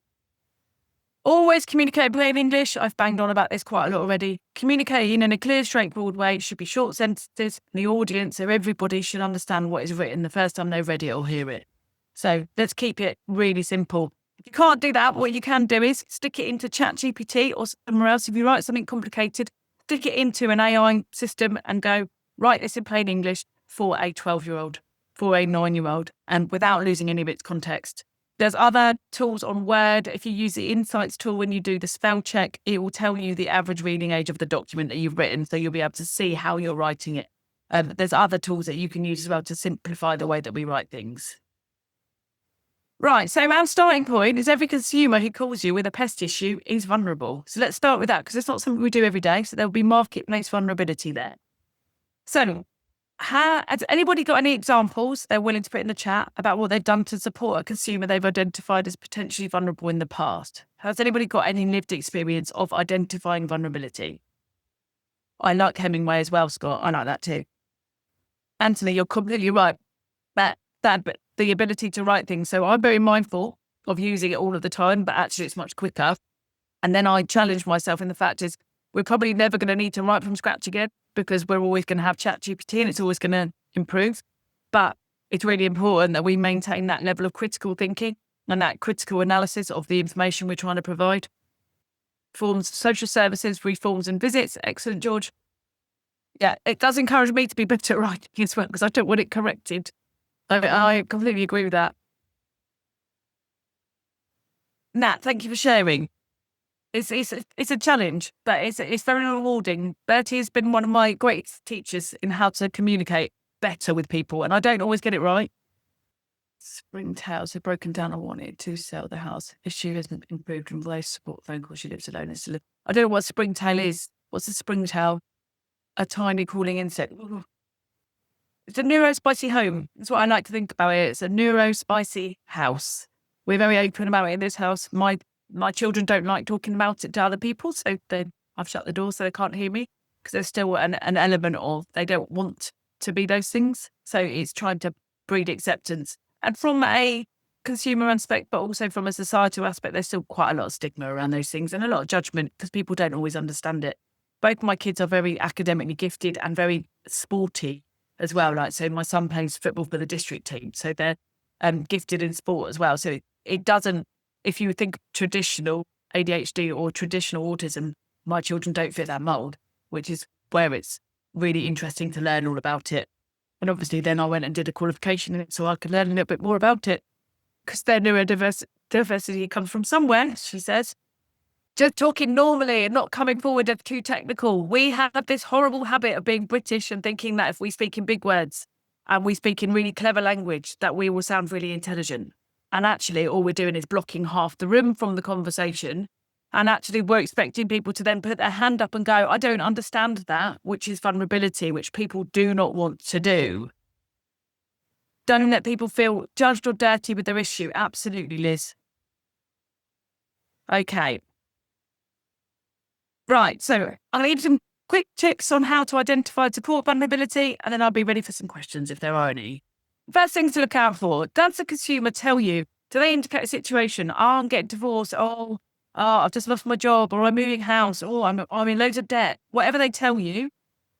Always communicate in plain English. I've banged on about this quite a lot already. Communicating in a clear, straightforward way. It should be short sentences. The audience or everybody should understand what is written the first time they've read it or hear it. So let's keep it really simple. If you can't do that, what you can do is stick it into ChatGPT or somewhere else. If you write something complicated, stick it into an AI system and go, write this in plain English for a 12-year-old, for a 9-year-old, and without losing any of its context. There's other tools on Word. If you use the Insights tool, when you do the spell check, it will tell you the average reading age of the document that you've written, so you'll be able to see how you're writing it. There's other tools that you can use as well to simplify the way that we write things. Right, so our starting point is every consumer who calls you with a pest issue is vulnerable. So let's start with that, because it's not something we do every day, so there'll be marketplace vulnerability there. So has anybody got any examples they're willing to put in the chat about what they've done to support a consumer they've identified as potentially vulnerable in the past? Has anybody got any lived experience of identifying vulnerability? I like Hemingway as well, Scott. I like that too. Anthony, you're completely right. But the ability to write things. So I'm very mindful of using it all of the time, but actually it's much quicker. And then I challenge myself in the fact is we're probably never going to need to write from scratch again, because we're always going to have ChatGPT and it's always going to improve. But it's really important that we maintain that level of critical thinking and that critical analysis of the information we're trying to provide. Forms, social services, reforms and visits. Excellent, George. Yeah, it does encourage me to be better at writing as well, because I don't want it corrected. I completely agree with that. Nat, thank you for sharing. It's a challenge, but it's very rewarding. Bertie has been one of my greatest teachers in how to communicate better with people, and I don't always get it right. Springtails have broken down. I wanted to sell the house. If she hasn't improved in place, support phone call, she lives alone. I don't know what springtail is. What's a springtail? A tiny crawling insect. Ooh. It's a neurospicy home. That's what I like to think about it. It's a neurospicy house. We're very open about it in this house. My children don't like talking about it to other people, so I've shut the door so they can't hear me, because there's still an element of they don't want to be those things. So it's trying to breed acceptance. And from a consumer aspect, but also from a societal aspect, there's still quite a lot of stigma around those things and a lot of judgment, because people don't always understand it. Both my kids are very academically gifted and very sporty as well. Like, so my son plays football for the district team, so they're gifted in sport as well. So it doesn't, if you think traditional ADHD or traditional autism, my children don't fit that mold, which is where it's really interesting to learn all about it. And obviously then I went and did a qualification in it so I could learn a little bit more about it, because their neurodiversity comes from somewhere, she says. Just talking normally and not coming forward as too technical. We have this horrible habit of being British and thinking that if we speak in big words and we speak in really clever language, that we will sound really intelligent. And actually all we're doing is blocking half the room from the conversation. And actually we're expecting people to then put their hand up and go, I don't understand that, which is vulnerability, which people do not want to do. Don't let people feel judged or dirty with their issue. Absolutely, Liz. Okay. Right, so I need some quick tips on how to identify and support vulnerability, and then I'll be ready for some questions if there are any. First things to look out for: does the consumer tell you? Do they indicate a situation? Oh, I'm getting divorced. Oh, I've just lost my job, or I'm moving house. Oh, I'm in loads of debt. Whatever they tell you,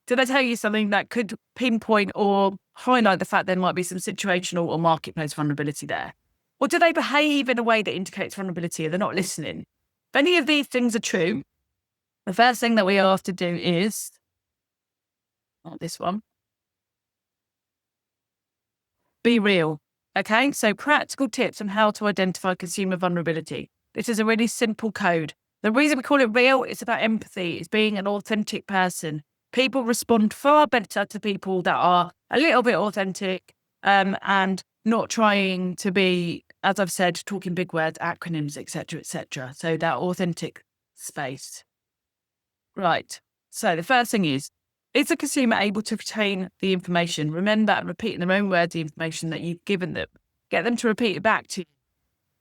do they tell you something that could pinpoint or highlight the fact there might be some situational or marketplace vulnerability there? Or do they behave in a way that indicates vulnerability and they're not listening? If any of these things are true, the first thing that we have to do is, not this one, be real. Okay, so practical tips on how to identify consumer vulnerability. This is a really simple code. The reason we call it real is about empathy. It's being an authentic person. People respond far better to people that are a little bit authentic and not trying to be, as I've said, talking big words, acronyms, etc., etc. So that authentic space. Right. So the first thing is the consumer able to retain the information? Remember and repeat in their own words the information that you've given them. Get them to repeat it back to you.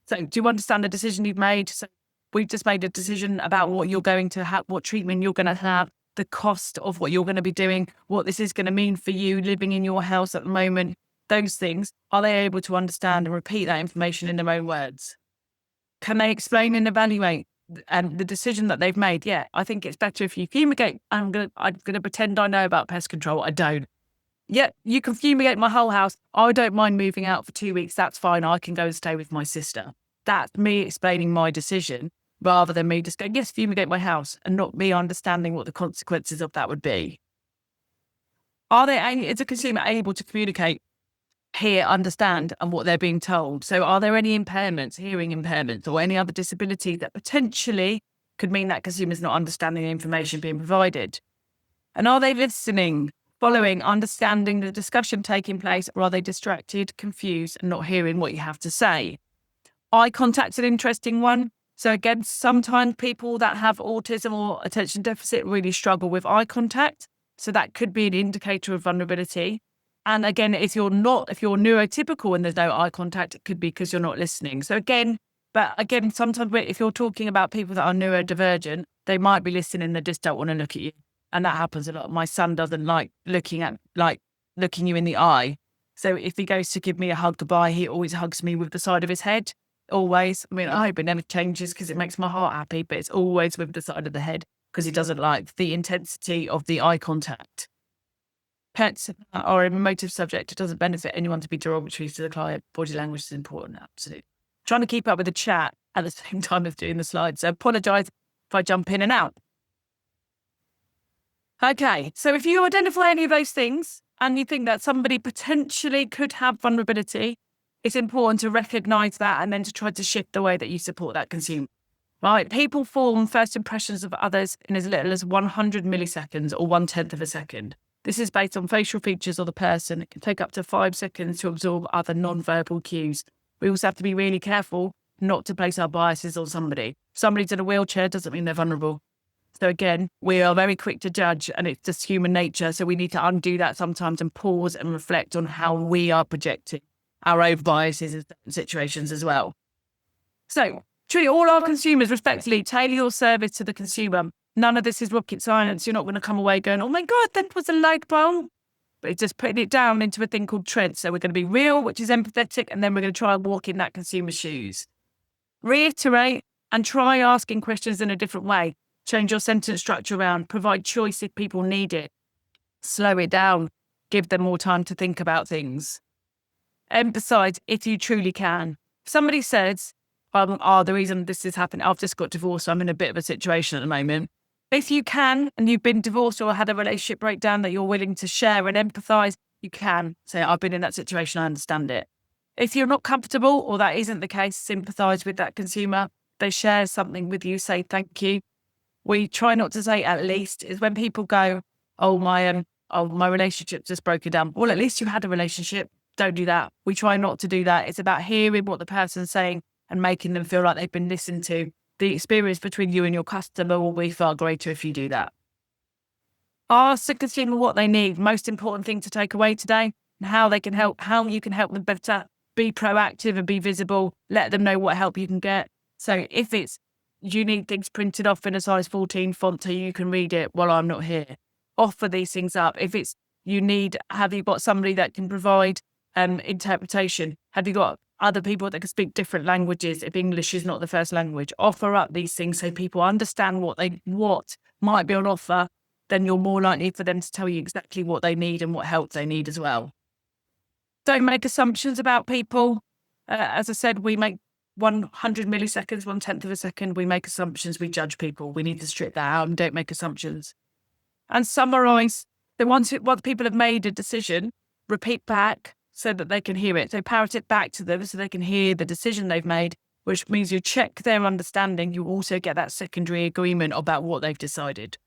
So do you understand the decision you've made? So we've just made a decision about what you're going to have, what treatment you're going to have, the cost of what you're going to be doing, what this is going to mean for you living in your house at the moment. Those things, are they able to understand and repeat that information in their own words? Can they explain and evaluate the decision that they've made? Yeah, I think it's better if you fumigate. I'm gonna pretend I know about pest control. I don't. Yeah, you can fumigate my whole house. I don't mind moving out for 2 weeks. That's fine. I can go and stay with my sister. That's me explaining my decision rather than me just going, yes, fumigate my house, and not me understanding what the consequences of that would be. Is a consumer able to communicate, hear, understand, and what they're being told? So are there any impairments, hearing impairments, or any other disability that potentially could mean that consumers not understanding the information being provided? And are they listening, following, understanding the discussion taking place, or are they distracted, confused, and not hearing what you have to say? Eye contact's an interesting one. So again, sometimes people that have autism or attention deficit really struggle with eye contact. So that could be an indicator of vulnerability. And again, if you're neurotypical and there's no eye contact, it could be because you're not listening. So again, sometimes if you're talking about people that are neurodivergent, they might be listening, they just don't want to look at you. And that happens a lot. My son doesn't like looking you in the eye. So if he goes to give me a hug goodbye, he always hugs me with the side of his head. Always. I mean, I hope it never changes because it makes my heart happy, but it's always with the side of the head because he doesn't like the intensity of the eye contact. Pets are a emotive subject. It doesn't benefit anyone to be derogatory to the client. Body language is important, absolutely. Trying to keep up with the chat at the same time as doing the slides. So apologise if I jump in and out. Okay, so if you identify any of those things and you think that somebody potentially could have vulnerability, it's important to recognise that and then to try to shift the way that you support that consumer. Right? People form first impressions of others in as little as 100 milliseconds or 1/10 of a second. This is based on facial features of the person. It can take up to 5 seconds to absorb other non-verbal cues. We also have to be really careful not to place our biases on somebody. If somebody's in a wheelchair doesn't mean they're vulnerable. So again, we are very quick to judge and it's just human nature. So we need to undo that sometimes and pause and reflect on how we are projecting our own biases in certain situations as well. So treat all our consumers respectfully, tailor your service to the consumer. None of this is rocket science. You're not going to come away going, oh my God, that was a light bulb. But it's just putting it down into a thing called tread. So we're going to be real, which is empathetic, and then we're going to try and walk in that consumer's shoes. Reiterate and try asking questions in a different way. Change your sentence structure around, provide choice if people need it. Slow it down, give them more time to think about things. Emphasize if you truly can. If somebody says, the reason this is happening, I've just got divorced, so I'm in a bit of a situation at the moment. If you can, and you've been divorced or had a relationship breakdown that you're willing to share and empathize, you can say, I've been in that situation, I understand it. If you're not comfortable or that isn't the case, sympathize with that consumer. They share something with you, say thank you. We try not to say at least. Is when people go, my relationship just broken down. Well, at least you had a relationship. Don't do that. We try not to do that. It's about hearing what the person's saying and making them feel like they've been listened to. The experience between you and your customer will be far greater if you do that. Ask the consumer what they need. Most important thing to take away today, and how they can help, how you can help them better. Be proactive and be visible. Let them know what help you can get. So if it's you need things printed off in a size 14 font so you can read it while I'm not here, offer these things up. If it's have you got somebody that can provide interpretation? Have you got other people that can speak different languages if English is not the first language? Offer up these things so people understand what might be on offer. Then you're more likely for them to tell you exactly what they need and what help they need as well. Don't make assumptions about people. As I said, we make 100 milliseconds, 1/10 of a second. We make assumptions, we judge people. We need to strip that out and don't make assumptions. And summarize. Once people have made a decision, repeat back so that they can hear it. So parrot it back to them so they can hear the decision they've made, which means you check their understanding. You also get that secondary agreement about what they've decided.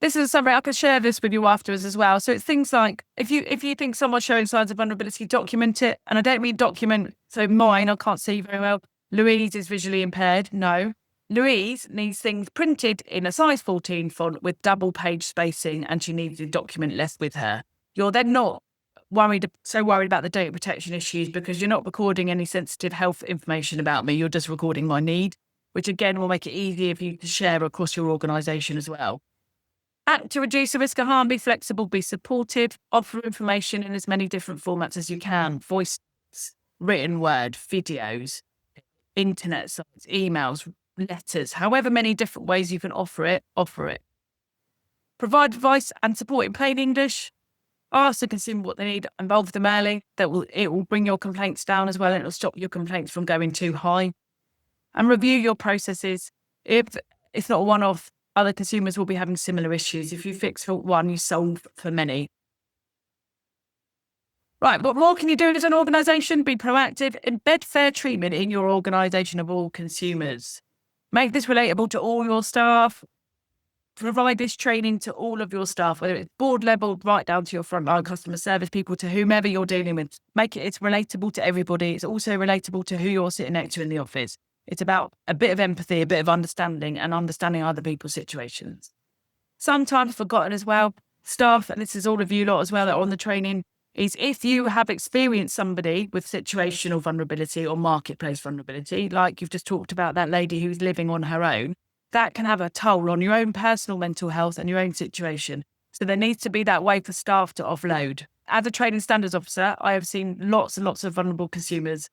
This is a summary. I can share this with you afterwards as well. So it's things like, if you think someone's showing signs of vulnerability, document it. And I don't mean document, so mine, I can't see very well. Louise is visually impaired. No. Louise needs things printed in a size 14 font with double page spacing, and she needs the document left with her. You're then not so worried about the data protection issues because you're not recording any sensitive health information about me. You're just recording my need, which again will make it easier for you to share across your organisation as well. Act to reduce the risk of harm, be flexible, be supportive, offer information in as many different formats as you can: voice, written word, videos, internet sites, emails, letters, however many different ways you can offer it, offer it. Provide advice and support in plain English. Ask the consumer what they need, involve them early. It will bring your complaints down as well, and it will stop your complaints from going too high. And review your processes. If it's not a one-off, other consumers will be having similar issues. If you fix for one, you solve for many. Right, what more can you do as an organisation? Be proactive. Embed fair treatment in your organisation of all consumers. Make this relatable to all your staff. Provide this training to all of your staff, whether it's board level, right down to your frontline customer service people, to whomever you're dealing with. Make it's relatable to everybody. It's also relatable to who you're sitting next to in the office. It's about a bit of empathy, a bit of understanding, and understanding other people's situations. Sometimes forgotten as well, staff, and this is all of you lot as well that are on the training, is if you have experienced somebody with situational vulnerability or marketplace vulnerability, like you've just talked about that lady who's living on her own, that can have a toll on your own personal mental health and your own situation. So there needs to be that way for staff to offload. As a training standards officer, I have seen lots and lots of vulnerable consumers,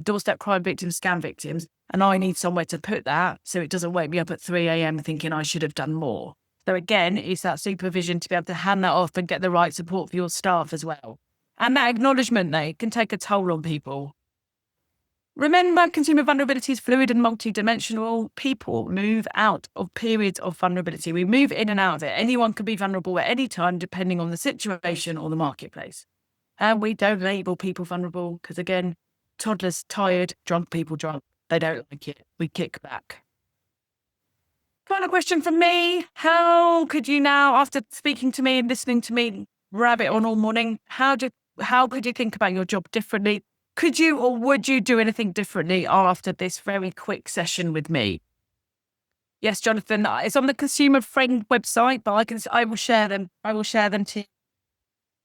doorstep crime victims, scam victims, and I need somewhere to put that so it doesn't wake me up at 3 a.m. thinking I should have done more. So again, it's that supervision to be able to hand that off and get the right support for your staff as well. And that acknowledgement, they can take a toll on people. Remember, consumer vulnerability is fluid and multidimensional. People move out of periods of vulnerability. We move in and out of it. Anyone can be vulnerable at any time, depending on the situation or the marketplace. And we don't label people vulnerable because, again, toddlers tired, drunk people drunk. They don't like it. We kick back. Final question from me. How could you now, after speaking to me and listening to me rabbit on all morning, how could you think about your job differently? Could you or would you do anything differently after this very quick session with me? Yes, Jonathan, it's on the Consumer Friend website, but I will share them. I will share them to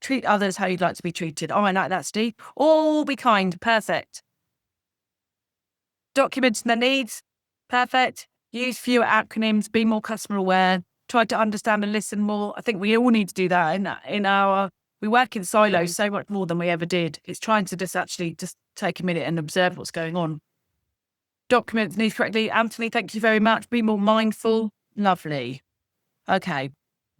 treat others how you'd like to be treated. Oh, I like that, Steve. All be kind. Perfect. Document their needs. Perfect. Use fewer acronyms. Be more customer aware. Try to understand and listen more. I think we all need to do that we work in silos so much more than we ever did. It's trying to just take a minute and observe what's going on. Document needs correctly. Anthony, thank you very much. Be more mindful. Lovely. Okay.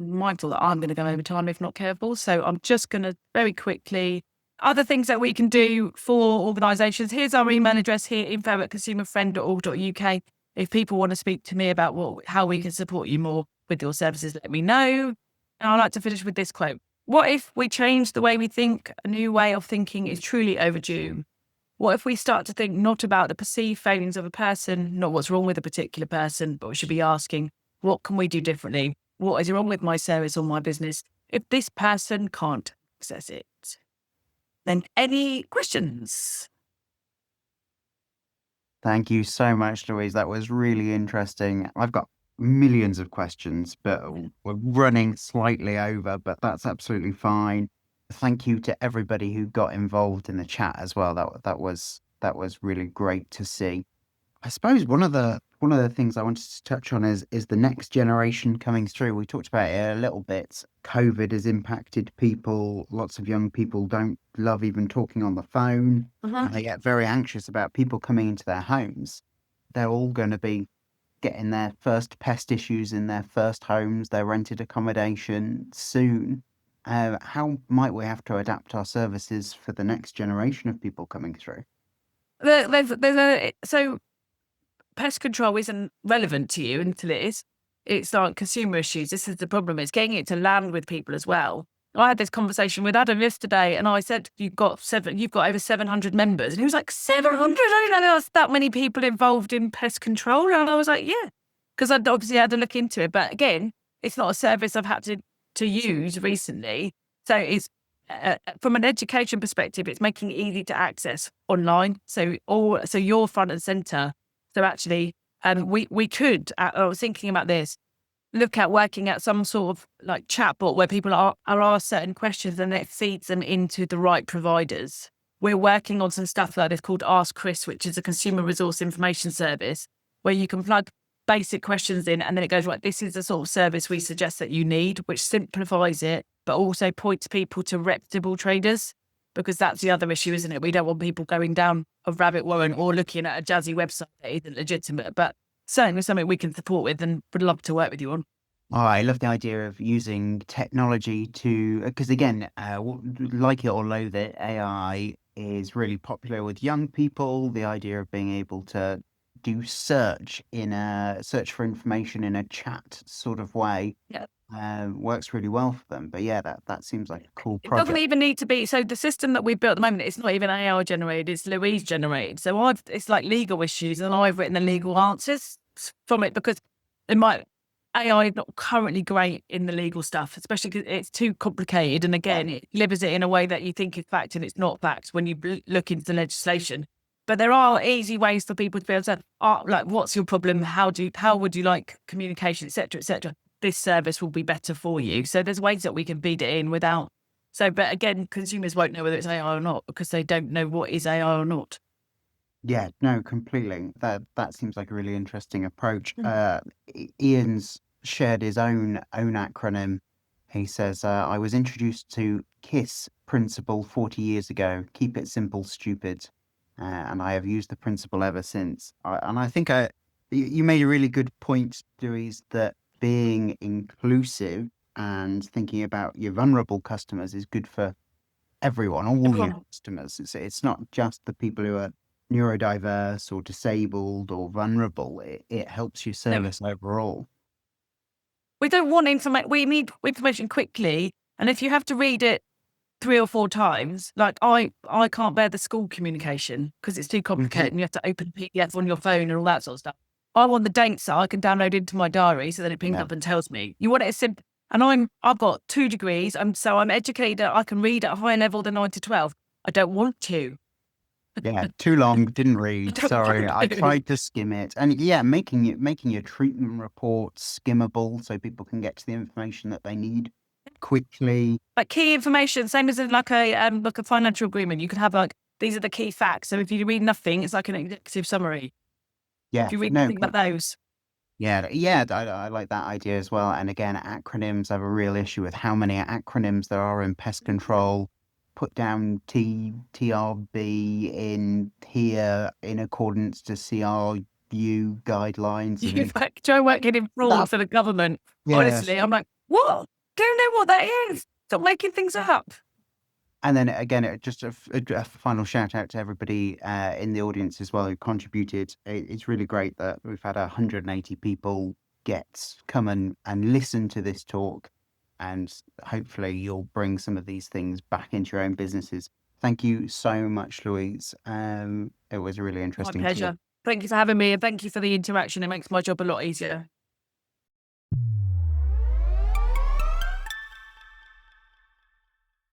Mindful that I'm going to go over time if not careful. So I'm just going to very quickly, other things that we can do for organisations. Here's our email address here, info@consumerfriend.org.uk. If people want to speak to me about how we can support you more with your services, let me know. And I'd like to finish with this quote. What if we change the way we think? A new way of thinking is truly overdue. What if we start to think not about the perceived failings of a person, not what's wrong with a particular person, but we should be asking, what can we do differently? What is wrong with my service or my business if this person can't access it? Then any questions? Thank you so much, Louise. That was really interesting. I've got millions of questions, but we're running slightly over, but that's absolutely fine. Thank you to everybody who got involved in the chat as well. That was really great to see. I suppose one of the things I wanted to touch on is the next generation coming through. We talked about it a little bit. COVID has impacted people. Lots of young people don't love even talking on the phone. And they get very anxious about people coming into their homes. They're all going to be getting their first pest issues in their first homes, their rented accommodation soon. How might we have to adapt our services for the next generation of people coming through? So pest control isn't relevant to you until it is. It's like consumer issues. This is the problem. It's getting it to land with people as well. I had this conversation with Adam yesterday and I said, you've got over 700 members. And he was like, 700? I didn't know there was that many people involved in pest control. And I was like, yeah, because I'd obviously had to look into it. But again, it's not a service I've had to use recently. So it's from an education perspective, it's making it easy to access online. So you're front and center. So actually We could, I was thinking about this, look at working at some sort of like chatbot where people are asked certain questions and it feeds them into the right providers. We're working on some stuff like this called Ask Chris, which is a consumer resource information service where you can plug basic questions in and then it goes, right, this is the sort of service we suggest that you need, which simplifies it, but also points people to reputable traders, because that's the other issue, isn't it? We don't want people going down a rabbit warren or looking at a jazzy website that isn't legitimate, but certainly something we can support with and would love to work with you on. Oh, I love the idea of using technology to, because again, like it or loathe it, AI is really popular with young people. The idea of being able to do search for information in a chat sort of way Yeah. works really well for them. But yeah, that seems like a cool It doesn't project. even need to be. So the system that we've built at the moment, it's not even AI generated, it's Louise generated. So it's like legal issues and I've written the legal answers from it because AI is not currently great in the legal stuff, especially because it's too complicated. And again, it delivers it in a way that you think is fact and it's not fact when you look into the legislation. But there are easy ways for people to be able to say, like, what's your problem? How would you like communication, et cetera, et cetera. This service will be better for you. So there's ways that we can feed it in without. So, but again, consumers won't know whether it's AI or not because they don't know what is AI or not. Yeah, no, completely. That seems like a really interesting approach. Mm. Ian's shared his own acronym. He says, "I was introduced to KISS principle 40 years ago. Keep it simple, stupid, and I have used the principle ever since." And I think you made a really good point, Louise, that being inclusive and thinking about your vulnerable customers is good for everyone, all your Everyone. customers. It's not just the people who are neurodiverse or disabled or vulnerable. It helps your No, service overall. we don't want information. We need information quickly. And if you have to read it 3 or 4 times, like I can't bear the school communication because it's too Mhm. complicated and you have to open PDF on your phone and all that sort of stuff. I want the dates that I can download into my diary so then it pings Yeah, up and tells me. You want it as simple. And I've got 2 degrees. I'm educated. I can read at a higher level than 9 to 12. I don't want to. yeah, too long, didn't I read. don't Sorry, want I to. tried to skim it. And yeah, making your treatment reports skimmable so people can get to the information that they need quickly. Like key information, same as in like a financial agreement. You can have like these are the key facts. So if you read nothing, it's like an executive summary. Yeah, If you read no, nothing about those, yeah, I like that idea as well. And again, acronyms, I have a real issue with how many acronyms there are in pest control. Put down TRB in here in accordance to CRU guidelines. you And like try working in fraud that, for the government. yes. Honestly, I'm like, what? Don't know what that is. Stop making things up. And then again, just a final shout out to everybody in the audience as well who contributed. It's really great that we've had 180 people come and listen to this talk, and hopefully you'll bring some of these things back into your own businesses. Thank you so much, Louise. It was a really My interesting talk. pleasure. Thank you for having me and thank you for the interaction. It makes my job a lot easier.